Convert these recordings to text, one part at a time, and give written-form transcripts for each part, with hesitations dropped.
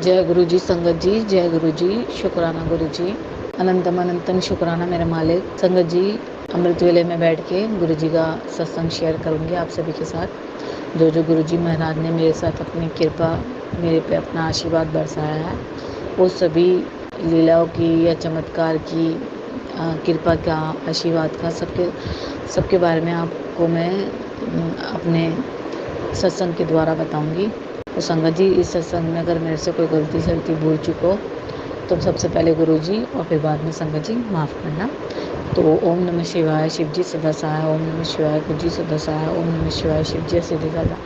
जय गुरु जी संगत जी, जय गुरु जी, शुक्राना गुरु जी, अनंतम अनंतम शुक्राना मेरे मालिक। संगत जी, अमृत वेले में बैठ के गुरु जी का सत्संग शेयर करूंगी आप सभी के साथ। जो जो गुरु जी महाराज ने मेरे साथ अपनी कृपा, मेरे पे अपना आशीर्वाद बरसाया है, वो सभी लीलाओं की या चमत्कार की कृपा का, आशीर्वाद का, सबके बारे में आपको मैं अपने सत्संग के द्वारा बताऊंगी। तो संगत जी, इस सत्संग में अगर मेरे से कोई गलती सलती भूल चुको तो सबसे पहले गुरु जी और फिर बाद में संगत जी माफ़ करना। तो ओम नमः शिवाय, शिव जी सदा सहाय। ओम नमः शिवाय, गुरु जी सदा सहाय। ओम नमः शिवाय, शिव जी सदा सहाय।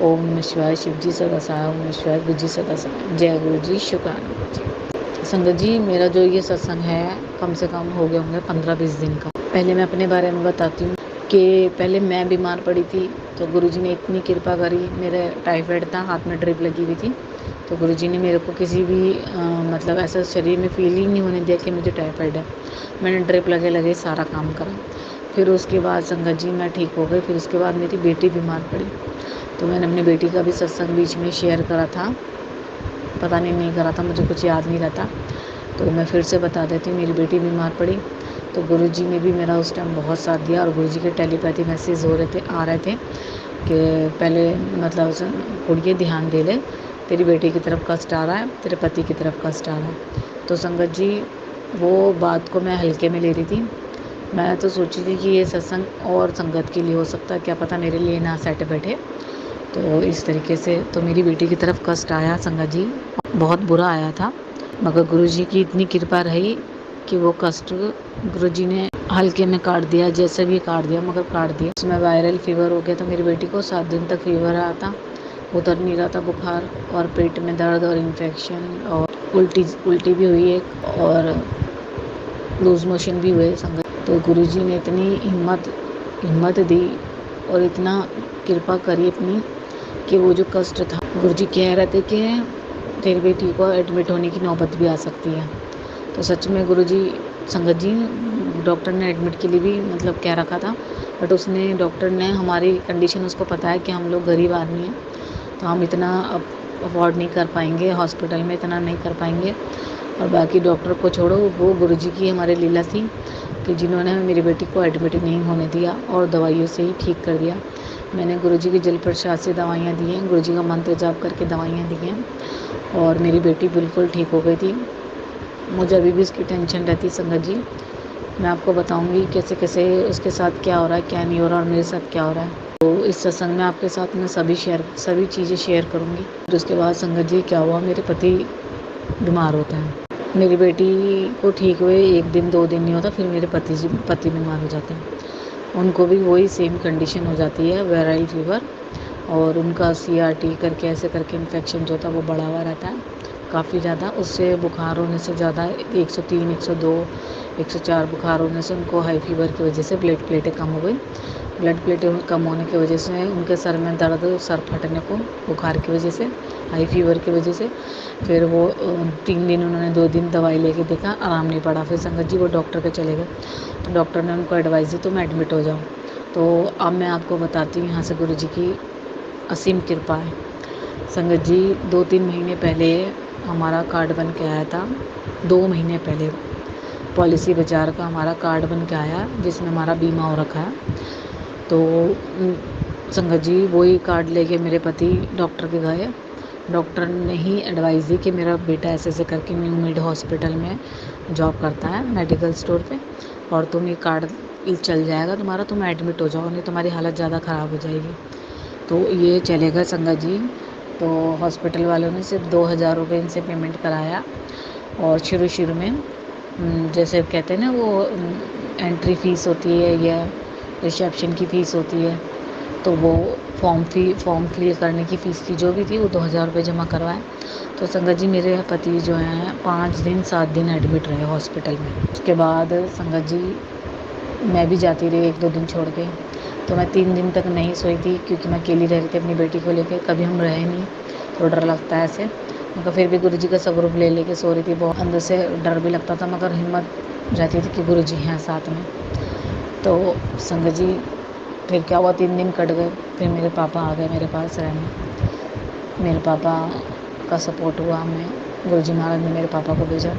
ओम नमः शिवाय, शिव जी सदा सहाय। ओम नमः शिवाय, गुरु जी सदा सहाय। जय गुरु जी, शुक्राना गुरु जी। संगत जी, मेरा जो ये सत्संग है कम से कम हो गए होंगे 15-20 दिन का। पहले मैं अपने बारे में बताती हूँ कि पहले मैं बीमार पड़ी थी, तो गुरुजी ने इतनी कृपा करी। मेरे टाइफाइड था, हाथ में ड्रिप लगी हुई थी, तो गुरुजी ने मेरे को किसी भी मतलब ऐसा शरीर में फील ही नहीं होने दिया कि मुझे टाइफाइड है। मैंने ड्रिप लगे लगे सारा काम करा। फिर उसके बाद संगत जी मैं ठीक हो गई। फिर उसके बाद मेरी बेटी बीमार पड़ी, तो मैंने अपनी बेटी का भी सत्संग बीच में शेयर करा था, पता नहीं करा था, मुझे कुछ याद नहीं रहता, तो मैं फिर से बता देती हूँ। मेरी बेटी बीमार पड़ी तो गुरुजी ने भी मेरा उस टाइम बहुत साथ दिया, और गुरुजी के टेलीपैथी मैसेज आ रहे थे कि पहले मतलब कुड़िए ध्यान दे ले, तेरी बेटी की तरफ कष्ट आ रहा है, तेरे पति की तरफ कष्ट आ रहा है। तो संगत जी, वो बात को मैं हल्के में ले रही थी। मैं तो सोची थी कि ये सत्संग और संगत के लिए हो सकता है, क्या पता मेरे लिए ना सेट बैठे। तो इस तरीके से तो मेरी बेटी की तरफ कष्ट आया संगत जी, बहुत बुरा आया था, मगर गुरुजी की इतनी कृपा रही कि वो कष्ट गुरुजी ने हल्के में काट दिया, जैसे भी काट दिया, मगर काट दिया। उसमें वायरल फीवर हो गया था मेरी बेटी को, 7 दिन तक फीवर आया था, उतर नहीं रहा था बुखार, और पेट में दर्द और इन्फेक्शन, और उल्टी भी हुई एक, और लूज मोशन भी हुए संगत। तो गुरुजी ने इतनी हिम्मत दी और इतना कृपा करी अपनी कि वो जो कष्ट था, गुरुजी कह रहे थे कि तेरी बेटी को एडमिट होने की नौबत भी आ सकती है। तो सच में गुरुजी, संगत जी, डॉक्टर ने एडमिट के लिए भी मतलब कह रखा था, बट डॉक्टर ने हमारी कंडीशन उसको पता है कि हम लोग गरीब आदमी हैं, तो हम इतना अफोर्ड नहीं कर पाएंगे, हॉस्पिटल में इतना नहीं कर पाएंगे। और बाकी डॉक्टर को छोड़ो, वो गुरुजी की हमारे लीला थी कि जिन्होंने मेरी बेटी को एडमिट नहीं होने दिया और दवाइयों से ही ठीक कर दिया। मैंने गुरुजी के जल प्रसाद से दवाइयाँ दी हैं, गुरुजी का मंत्र जाप करके दवाइयाँ दी हैं, और मेरी बेटी बिल्कुल ठीक हो गई थी। मुझे अभी भी उसकी टेंशन रहती संगत जी। मैं आपको बताऊंगी कैसे कैसे उसके साथ क्या हो रहा है, क्या नहीं हो रहा, और मेरे साथ क्या हो रहा है। तो इस सत्संग में आपके साथ मैं सभी चीज़ें शेयर करूंगी। फिर उसके बाद संगत जी क्या हुआ, मेरे पति बीमार होते हैं। मेरी बेटी को ठीक हुए 1 दिन 2 दिन नहीं होता, फिर मेरे पति बीमार हो जाते हैं। उनको भी वही सेम कंडीशन हो जाती है, वायरल फीवर, और उनका CRT करके ऐसे करके इन्फेक्शन जो था वो बढ़ा हुआ रहता है काफ़ी ज़्यादा। उससे बुखार होने से ज़्यादा 103, 102, 104 बुखार होने से उनको हाई फीवर की वजह से ब्लड प्लेटें कम हो गई। ब्लड प्लेटें कम होने की वजह से उनके सर में दर्द, सर फटने को, बुखार की वजह से, हाई फीवर की वजह से। फिर वो 3 दिन, उन्होंने 2 दिन दवाई लेके देखा, आराम नहीं पड़ा। फिर संगत जी वो डॉक्टर के चले गए, तो डॉक्टर ने उनको एडवाइस दी तुम एडमिट हो जाओ। तो अब मैं आपको बताती हूँ यहाँ से गुरु जी की असीम कृपा है। संगत जी, 2-3 महीने पहले हमारा कार्ड बन के आया था, 2 महीने पहले पॉलिसी बाजार का हमारा कार्ड बन के आया, जिसमें हमारा बीमा हो रखा है। तो संगत जी वही कार्ड लेके मेरे पति डॉक्टर के गए। डॉक्टर ने ही एडवाइस दी कि मेरा बेटा ऐसे ऐसे करके न्यू मिड हॉस्पिटल में जॉब करता है, मेडिकल स्टोर पे, और तुम ये कार्ड चल जाएगा तुम्हारा, तुम एडमिट हो जाओ, नहीं तुम्हारी हालत ज़्यादा ख़राब हो जाएगी। तो ये चलेगा संगत जी। तो हॉस्पिटल वालों ने सिर्फ 2,000 रुपये इनसे पेमेंट कराया, और शुरू में जैसे कहते हैं ना, वो एंट्री फ़ीस होती है या रिसेप्शन की फ़ीस होती है, तो वो फॉर्म फिल करने की फ़ीस थी, जो भी थी, वो 2,000 रुपये जमा करवाए। तो संगत जी मेरे पति जो हैं 5 दिन 7 दिन एडमिट रहे हॉस्पिटल में। उसके बाद संगत जी मैं भी जाती रही 1-2 दिन छोड़ के। तो मैं 3 दिन तक नहीं सोई थी, क्योंकि मैं अकेली रह रही थी अपनी बेटी को लेकर, कभी हम रहे नहीं, तो डर लगता है ऐसे, मगर फिर भी गुरुजी का स्वरूप ले लेके सो रही थी। बहुत अंदर से डर भी लगता था, मगर हिम्मत रहती थी कि गुरुजी हैं साथ में। तो संगत जी फिर क्या हुआ, 3 दिन कट गए, फिर मेरे पापा आ गए मेरे पास रहने। मेरे पापा आपका सपोर्ट हुआ हमें। गुरुजी महाराज ने मेरे पापा को भेजा।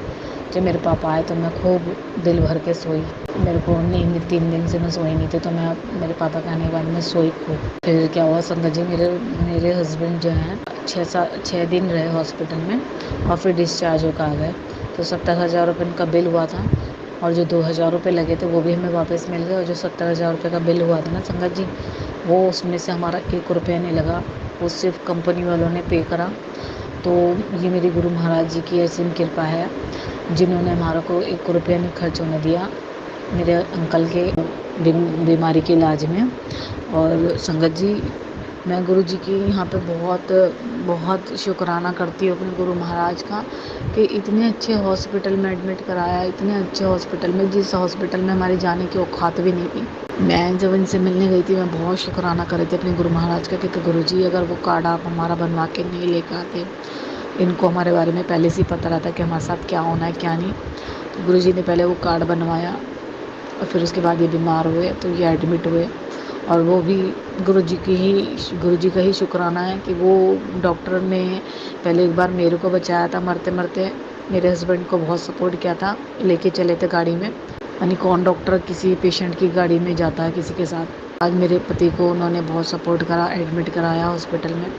जब मेरे पापा आए तो मैं खूब दिल भर के सोई। मेरे को नींद 3 दिन से मैं सोई नहीं थी, तो मैं मेरे पापा के आने के बाद मैं सोई खूब। फिर क्या हुआ संगत जी, मेरे हस्बैंड जो हैं 6 दिन रहे हॉस्पिटल में और फिर डिस्चार्ज होकर आ गए। तो 70,000 रुपये उनका बिल हुआ था और जो 2,000 रुपये लगे थे वो भी हमें वापस मिल गए। और जो 70,000 रुपये का बिल हुआ था ना संगत जी, वो उसमें से हमारा 1 रुपया नहीं लगा, वो सिर्फ कंपनी वालों ने पे करा। तो ये मेरी गुरु महाराज जी की असीम कृपा है, जिन्होंने हमारा को 1 रुपया नहीं खर्च होने दिया मेरे अंकल के बीमारी के इलाज में। और संगत जी, मैं गुरु जी की यहाँ पे बहुत बहुत शुक्राना करती हूँ अपने गुरु महाराज का, कि इतने अच्छे हॉस्पिटल में एडमिट कराया, इतने अच्छे हॉस्पिटल में, जिस हॉस्पिटल में हमारे जाने की औकात भी नहीं थी। मैं जब इनसे मिलने गई थी मैं बहुत शुक्राना कर रही थी अपने गुरु महाराज का, कि गुरु जी अगर वो कार्ड आप हमारा बनवा के नहीं लेकर आते, इनको हमारे बारे में पहले से ही पता रहता कि हमारे साथ क्या होना है क्या नहीं। तो गुरु जी ने पहले वो कार्ड बनवाया और फिर उसके बाद ये बीमार हुए तो ये एडमिट हुए। और वो भी गुरु जी का ही शुक्राना है कि वो डॉक्टर ने पहले एक बार मेरे को बचाया था मरते मरते, मेरे हस्बैंड को बहुत सपोर्ट किया था, लेके चले थे गाड़ी में। यानी कौन डॉक्टर किसी पेशेंट की गाड़ी में जाता है किसी के साथ। आज मेरे पति को उन्होंने बहुत सपोर्ट करा, एडमिट कराया हॉस्पिटल में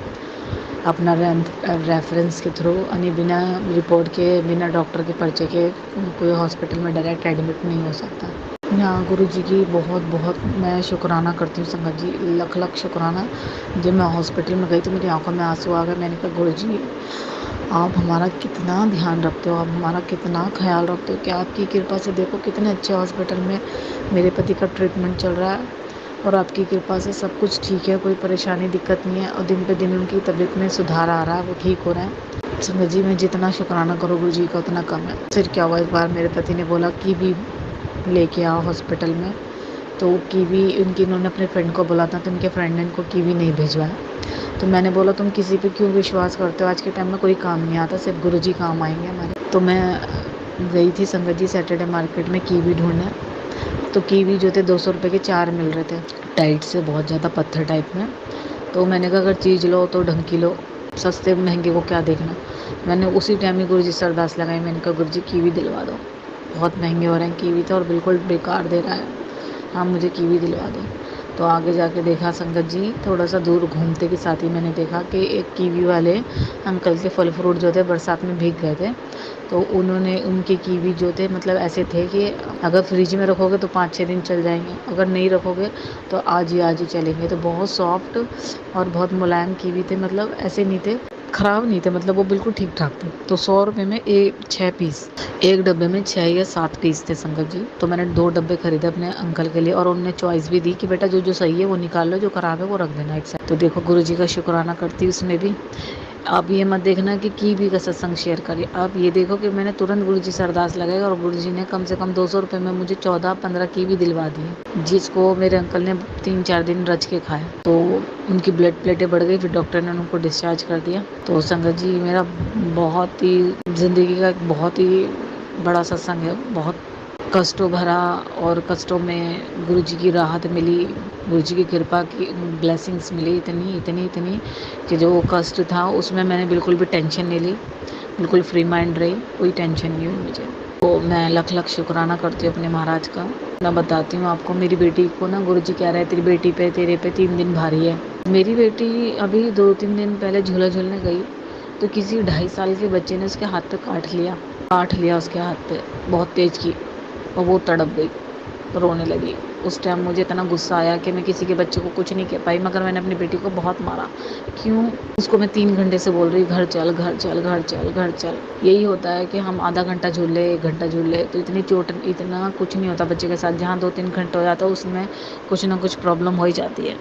अपना रेफरेंस के थ्रू, यानी बिना रिपोर्ट के, बिना डॉक्टर के पर्चे के कोई हॉस्पिटल में डायरेक्ट एडमिट नहीं हो सकता। हाँ, गुरु जी की बहुत बहुत मैं शुक्राना करती हूँ संगत जी, लख लख शुक्राना। जब मैं हॉस्पिटल में गई तो मेरी आंखों में आंसू आ गए। मैंने कहा गुरु जी, आप हमारा कितना ध्यान रखते हो, आप हमारा कितना ख्याल रखते हो, कि आपकी कृपा से देखो कितने अच्छे हॉस्पिटल में मेरे पति का ट्रीटमेंट चल रहा है और आपकी कृपा से सब कुछ ठीक है, कोई परेशानी दिक्कत नहीं है और दिन पे दिन उनकी तबीयत में सुधार आ रहा है, वो ठीक हो रहा है। संगत जी, मैं जितना शुक्राना करूँ गुरु जी का उतना कम है। फिर क्या हुआ, एक बार मेरे पति ने बोला कि भी लेके आओ हॉस्पिटल में, तो कीवी उन्होंने अपने फ्रेंड को बोला था, तो उनके फ्रेंड ने इनको कीवी नहीं भिजवाया। तो मैंने बोला तुम किसी पे क्यों विश्वास करते हो, आज के टाइम में कोई काम नहीं आता, सिर्फ गुरु जी काम आएंगे हमारे। तो मैं गई थी संगत जी सैटरडे मार्केट में कीवी ढूंढने। तो कीवी जो थे 200 रुपये के 4 मिल रहे थे, टाइट से, बहुत ज़्यादा पत्थर टाइप में। तो मैंने कहा अगर चीज़ लो तो ढंग की लो, सस्ते महंगे को क्या देखना। मैंने उसी टाइम ही गुरु जी से अरदास लगाई, मैंने कहा गुरु जी कीवी दिलवा दो, बहुत महंगे हो रहे हैं कीवी तो, और बिल्कुल बेकार दे रहा है, हाँ मुझे कीवी दिलवा दो। तो आगे जाके देखा संगत जी, थोड़ा सा दूर घूमते के साथ ही मैंने देखा कि एक कीवी वाले अंकल के फल फ्रूट जो थे बरसात में भीग गए थे। तो उन्होंने उनके कीवी जो थे मतलब ऐसे थे कि अगर फ्रिज में रखोगे तो 5-6 दिन चल जाएंगे, अगर नहीं रखोगे तो आज ही चलेंगे। तो बहुत सॉफ्ट और बहुत मुलायम कीवी थे, मतलब ऐसे नहीं थे, ख़राब नहीं थे, मतलब वो बिल्कुल ठीक ठाक थे। तो 100 रुपये में 6 पीस, एक डब्बे में 6 या 7 पीस थे संगत जी। तो मैंने 2 डब्बे खरीदे अपने अंकल के लिए, और उन्होंने चॉइस भी दी कि बेटा जो जो सही है वो निकाल लो, जो ख़राब है वो रख देना एक साथ। तो देखो गुरु जी का शुक्राना करती हूँ उसमें भी। आप ये मत देखना कि कीवी का सत्संग शेयर करिए, आप ये देखो कि मैंने तुरंत गुरु जी से अरदास लगाई और गुरु जी ने कम से कम 200 रुपये में मुझे 14-15 कीवी दिलवा दिए, जिसको मेरे अंकल ने 3-4 दिन रच के खाया। तो उनकी ब्लड प्लेटें बढ़ गई, फिर डॉक्टर ने उनको डिस्चार्ज कर दिया। तो संगत जी, मेरा बहुत ही ज़िंदगी का बहुत ही बड़ा सत्संग है, बहुत कष्टों भरा, और कष्टों में गुरु जी की राहत मिली, गुरु जी की कृपा की ब्लेसिंग्स मिली इतनी इतनी इतनी कि जो कष्ट था उसमें मैंने बिल्कुल भी टेंशन नहीं ली, बिल्कुल फ्री माइंड रही, कोई टेंशन नहीं हुई मुझे। तो मैं लख लख शुक्राना करती हूँ अपने महाराज का। मैं बताती हूँ आपको, मेरी बेटी को ना गुरु जी कह रहे हैं तेरी बेटी पे, तेरे पे 3 दिन भारी है। मेरी बेटी अभी 2-3 दिन पहले झूला झूलने गई तो किसी 2.5 साल के बच्चे ने उसके हाथ पे काट लिया उसके हाथ पे बहुत तेज़ की, और वो तड़प गई, रोने लगी। उस टाइम मुझे इतना गुस्सा आया कि मैं किसी के बच्चे को कुछ नहीं कह पाई, मगर मैंने अपनी बेटी को बहुत मारा। क्यों? उसको मैं 3 घंटे से बोल रही घर चल घर चल घर चल घर चल। यही होता है कि हम आधा घंटा झूल ले, 1 घंटा झूल ले तो इतनी चोट, इतना कुछ नहीं होता बच्चे के साथ। जहाँ 2-3 घंटे हो जाता है उसमें कुछ ना कुछ प्रॉब्लम हो ही जाती है।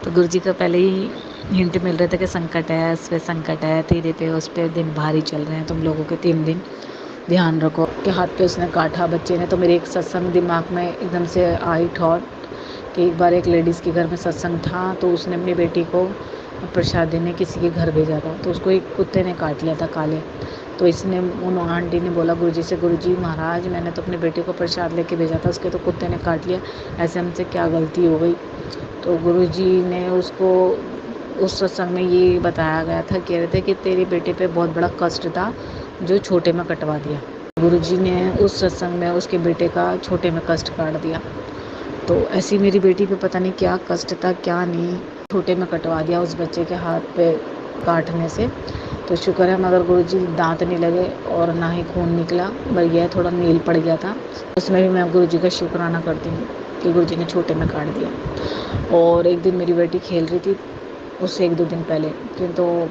तो गुरु जी का पहले ही हिंट मिल रहे थे कि संकट है, उस पर संकट है, तेरे पे उस पर दिन भारी चल रहे हैं तुम लोगों के 3 दिन, ध्यान रखो। के हाथ पे उसने काटा बच्चे ने। तो मेरे एक सत्संग दिमाग में एकदम से आई थॉट कि एक बार एक लेडीज़ के घर में सत्संग था, तो उसने अपनी बेटी को प्रसाद देने किसी के घर भेजा था, तो उसको एक कुत्ते ने काट लिया था काले। तो इसने उन आंटी ने बोला गुरुजी से, गुरुजी महाराज मैंने तो अपनी बेटी को प्रसाद लेके भेजा था, उसके तो कुत्ते ने काट लिया, ऐसे हमसे क्या गलती हो गई। तो गुरुजी ने उसको उस सत्संग में ये बताया गया था, कह रहे थे कि तेरे बेटे पे बहुत बड़ा कष्ट था जो छोटे में कटवा दिया। गुरुजी ने उस सत्संग में उसके बेटे का छोटे में कष्ट काट दिया। तो ऐसी मेरी बेटी पे पता नहीं क्या कष्ट था क्या नहीं, छोटे में कटवा दिया उस बच्चे के हाथ पे काटने से। तो शुक्र है मगर गुरुजी दांत नहीं लगे और ना ही खून निकला, बल्कि यह थोड़ा नील पड़ गया था। उसमें भी मैं गुरुजी का शुक्राना करती हूँ कि गुरुजी ने छोटे में काट दिया। और एक दिन मेरी बेटी खेल रही थी, उससे 1-2 दिन पहले, तो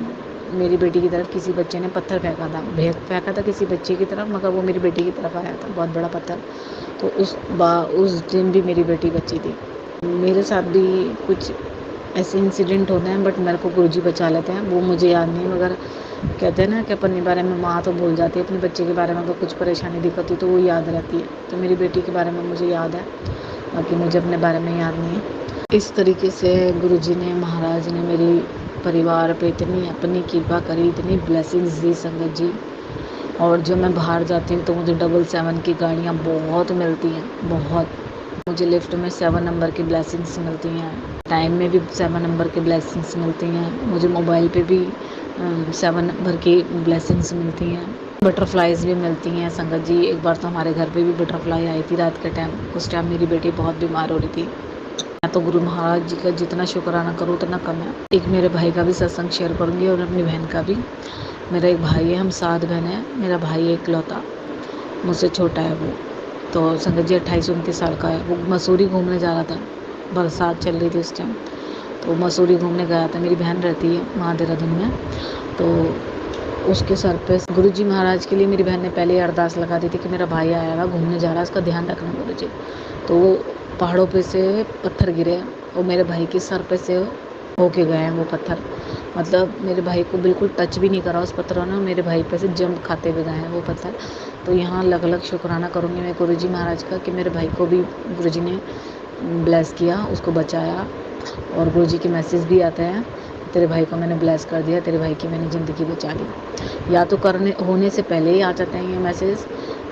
मेरी बेटी की तरफ किसी बच्चे ने पत्थर फेंका था किसी बच्चे की तरफ, मगर वो मेरी बेटी की तरफ आया था, बहुत बड़ा पत्थर। तो उस दिन भी मेरी बेटी बची थी। मेरे साथ भी कुछ ऐसे इंसिडेंट होते हैं, बट मेरे को गुरुजी बचा लेते हैं, वो मुझे याद नहीं। मगर कहते हैं ना कि अपने बारे में माँ तो भूल जाती है, अपने बच्चे के बारे में अगर कुछ परेशानी दिक्कत हो तो वो याद रहती है। तो मेरी बेटी के बारे में मुझे याद है, बाकी मुझे अपने बारे में याद नहीं है। इस तरीके से गुरुजी ने, महाराज ने मेरी परिवार पे इतनी अपनी कृपा करी, इतनी ब्लेसिंग्स दी संगत जी। और जब मैं बाहर जाती हूँ तो मुझे 777 की गाड़ियाँ बहुत मिलती हैं, बहुत। मुझे लिफ्ट में 7 नंबर की ब्लेसिंग्स मिलती हैं, टाइम में भी 7 नंबर की ब्लेसिंग्स मिलती हैं, मुझे मोबाइल पे भी 7 नंबर की ब्लेसिंग्स मिलती हैं, बटरफ्लाइज भी मिलती हैं संगत जी। एक बार तो हमारे घर पे भी बटरफ्लाई आई थी रात के टाइम, उस टाइम मेरी बेटी बहुत बीमार हो रही थी। मैं तो गुरु महाराज जी का जितना शुक्राना करूँ उतना कम है। एक मेरे भाई का भी सत्संग शेयर करूँगी और अपनी बहन का भी। मेरा एक भाई है, हम 7 बहन हैं। मेरा भाई है इकलौता, मुझसे छोटा है वो। तो संगत जी 28-29 साल का है। वो मसूरी घूमने जा रहा था, बरसात चल रही थी उस टाइम, तो मसूरी घूमने गया था। मेरी बहन रहती है वहाँ देहरादून में। तो उसके सर पे गुरुजी महाराज के लिए मेरी बहन ने पहले ही अरदास लगा दी थी कि मेरा भाई आया हुआ घूमने जा रहा है, उसका ध्यान रखना गुरुजी। तो वो पहाड़ों पे से पत्थर गिरे और मेरे भाई के सर पे से होके गए हैं वो पत्थर। मतलब मेरे भाई को बिल्कुल टच भी नहीं करा उस पत्थरों ने, मेरे भाई पे से जंप खाते हुए गए हैं वो पत्थर। तो यहाँ अलग अलग शुक्राना करूँगी मैं गुरुजी महाराज का कि मेरे भाई को भी गुरुजी ने ब्लेस किया, उसको बचाया। और गुरुजी के मैसेज भी आते हैं, तेरे भाई को मैंने ब्लेस कर दिया, तेरे भाई की मैंने ज़िंदगी बचा ली। या तो होने से पहले ही आ जाते हैं ये मैसेज,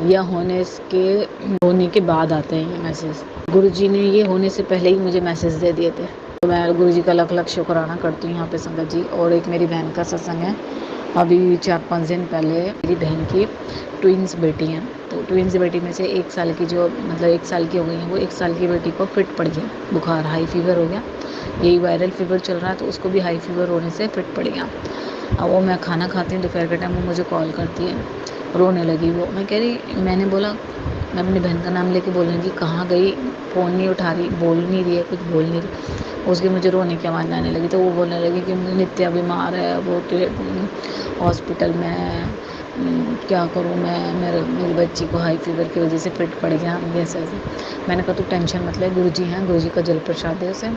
या होने के बाद आते हैं ये मैसेज। गुरुजी ने ये होने से पहले ही मुझे मैसेज दे दिए थे, तो मैं गुरुजी का लाख लाख शुक्राना करती हूँ यहाँ पे संगत जी। और एक मेरी बहन का सत्संग है, अभी 4-5 दिन पहले मेरी बहन की ट्विंस बेटी हैं। तो ट्विंस बेटी में से 1 साल की, जो मतलब 1 साल की हो गई हैं, वो 1 साल की बेटी को फिट पड़ गया, बुखार, हाई फीवर हो गया। यही वायरल फीवर चल रहा है, तो उसको भी हाई फीवर होने से फिट पड़ गया। अब वो, मैं खाना खाती हूँ दोपहर के टाइम, वो मुझे कॉल करती है, रोने लगी वो। मैं कह रही, मैंने बोला, मैं अपनी बहन का नाम लेके बोलने लगी, कहाँ गई, फ़ोन नहीं उठा रही, बोल नहीं रही है, कुछ बोल नहीं रही। उसकी मुझे रोने की आवाज़ आने लगी, तो वो बोलने लगी कि नित्या बीमार है, वो हॉस्पिटल में है, क्या करूँ मैं, मेरी बच्ची को हाई फीवर की वजह से फिट पड़ गया, ऐसे ऐसे। मैंने कहा तू टेंशन मत ले, गुरुजी हैं, गुरुजी का जल प्रसाद दे उसे,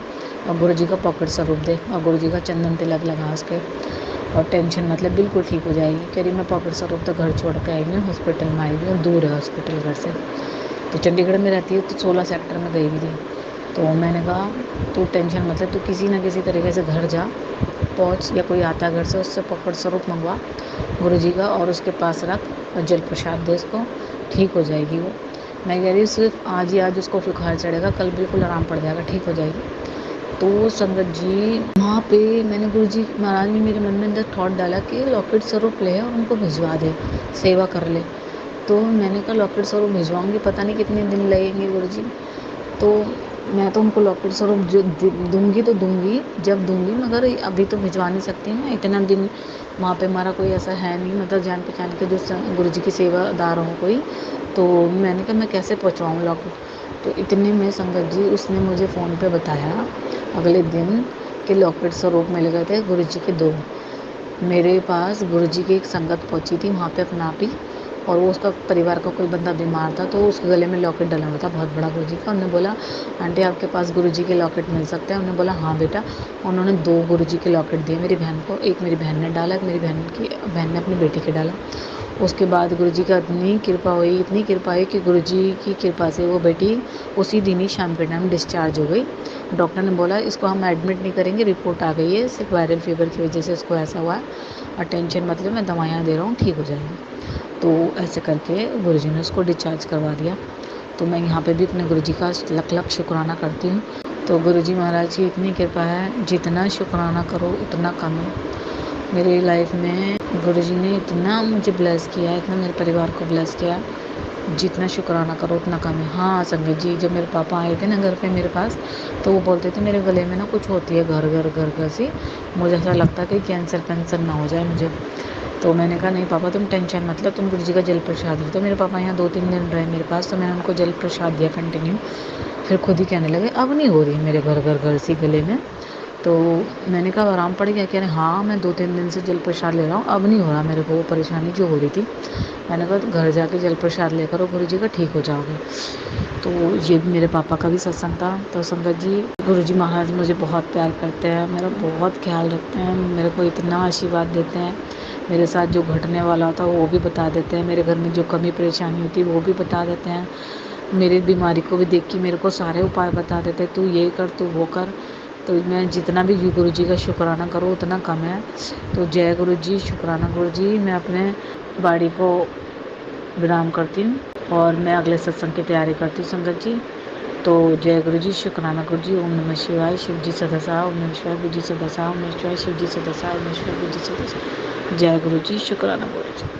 और गुरुजी का पॉकेट स्वरूप दे, और गुरुजी का चंदन तिलक लगा उसके, और टेंशन मतलब बिल्कुल ठीक हो जाएगी। कह रही मैं पॉकेट स्वरूप तो घर छोड़ के आई हूँ, हॉस्पिटल में आई हुई हूँ, दूर है हॉस्पिटल घर से, तो चंडीगढ़ में रहती है, तो 16 सेक्टर में गई हुई थी। तो मैंने कहा तू टेंशन मतलब, तू किसी ना किसी तरीके से घर जा, पहुँच, या कोई आता है घर से, उससे पॉकेट स्वरूप मंगवा गुरुजी का, और उसके पास रख, और जल प्रसाद दे उसको, ठीक हो जाएगी वो। मैं कह रही हूँ सिर्फ आज ही आज उसको बुखार चढ़ेगा, कल बिल्कुल आराम पड़ जाएगा, ठीक हो जाएगी। तो संगत जी वहाँ पे मैंने गुरुजी महाराज ने मेरे मन में अंदर थॉट डाला कि लॉकेट स्वरूप ले और उनको भिजवा दे, सेवा कर ले। तो मैंने कहा लॉकेट स्वरूप भिजवाऊँगी, पता नहीं कितने दिन लगेंगे गुरुजी। तो मैं तो उनको लॉकेट स्वरूप जो दूँगी तो दूँगी, जब दूँगी, मगर अभी तो भिजवा नहीं सकती हूँ, इतना दिन वहाँ पे हमारा कोई ऐसा है नहीं, मतलब जान पहचान के जो गुरुजी की सेवादार हो कोई। तो मैंने कहा मैं कैसे पहुँचवाऊँ लॉकेट। तो इतने में संगत जी उसने मुझे फ़ोन पे बताया अगले दिन कि लॉकेट स्वरूप मिल गए थे गुरुजी के 2। मेरे पास गुरुजी की एक संगत पहुंची थी वहाँ पे अपना आप ही, और वो उसका परिवार का कोई बंदा बीमार था, तो उसके गले में लॉकेट डला हुआ था बहुत बड़ा गुरुजी का। उन्होंने बोला आंटी आपके पास गुरुजी के लॉकेट मिल सकते हैं। उन्होंने बोला हाँ बेटा। उन्होंने 2 गुरुजी के लॉकेट दिए मेरी बहन को, एक मेरी बहन ने डाला, एक मेरी बहन ने अपनी बेटी के डाला। उसके बाद गुरुजी का इतनी कृपा हुई कि गुरुजी की कृपा से वो बेटी उसी दिन ही शाम के टाइम डिस्चार्ज हो गई। डॉक्टर ने बोला इसको हम एडमिट नहीं करेंगे, रिपोर्ट आ गई है, सिर्फ वायरल फीवर की वजह से इसको ऐसा हुआ है, और टेंशन मतलब मैं दवाइयाँ दे रहा हूँ, ठीक हो जाएंगे। तो ऐसे करके गुरुजी ने उसको डिस्चार्ज करवा दिया। तो मैं यहाँ पे भी अपने गुरुजी का लख लख शुक्राना करती हूँ। तो गुरुजी महाराज की इतनी कृपा है, जितना शुक्राना करो उतना कम है। मेरी लाइफ में गुरुजी ने इतना मुझे ब्लेस किया, इतना मेरे परिवार को ब्लेस किया, जितना शुक्राना करो उतना कम है। हाँ संगत जी, जब मेरे पापा आए थे ना घर पे मेरे पास, तो वो बोलते थे मेरे गले में ना कुछ होती है घर घर सी, मुझे ऐसा लगता कि कैंसर ना हो जाए मुझे। तो मैंने कहा नहीं पापा तुम टेंशन मत लो, तुम गुरु जी का जल प्रसाद लो। तो मेरे पापा यहाँ 2-3 दिन रहे मेरे पास, तो मैंने उनको जल प्रसाद दिया कंटिन्यू। फिर खुद ही कहने लगे अब नहीं हो रही मेरे घर सी गले में। तो मैंने कहा आराम पड़ गया? कह रहे हाँ मैं 2-3 दिन से जल प्रसाद ले रहा हूँ, अब नहीं हो रहा मेरे को वो परेशानी जो हो रही थी। मैंने कहा तो घर जाके जल प्रसाद लेकर करो गुरु जी का, ठीक हो जाओगे। तो ये भी मेरे पापा का भी सत्संग था। तो संगत जी, गुरु जी महाराज मुझे बहुत प्यार करते हैं, मेरा बहुत ख्याल रखते हैं, मेरे को इतना आशीर्वाद देते हैं, मेरे साथ जो घटने वाला था वो भी बता देते हैं, मेरे घर में जो कमी परेशानी होती वो भी बता देते हैं, मेरी बीमारी को भी देख के मेरे को सारे उपाय बता देते हैं, तू ये कर तू वो कर। तो मैं जितना भी गुरु जी का शुक्राना करूँ उतना कम है। तो जय गुरु जी, शुक्राना गुरु जी। मैं अपने बाड़ी को विराम करती हूँ और मैं अगले सत्संग की तैयारी करती हूँ संगत जी। तो जय गुरु जी, शुक्राना गुरु जी। ओम नमः शिवाय, शिव जी सदसा, ओम नमः शिवाय, गुरु जी सदसा, ओम नमः शिवाय, शिव जी सदसा, ओम नमः शिवाय, गुरु जी सदसा। जय गुरु जी, शुक्राना गुरु जी।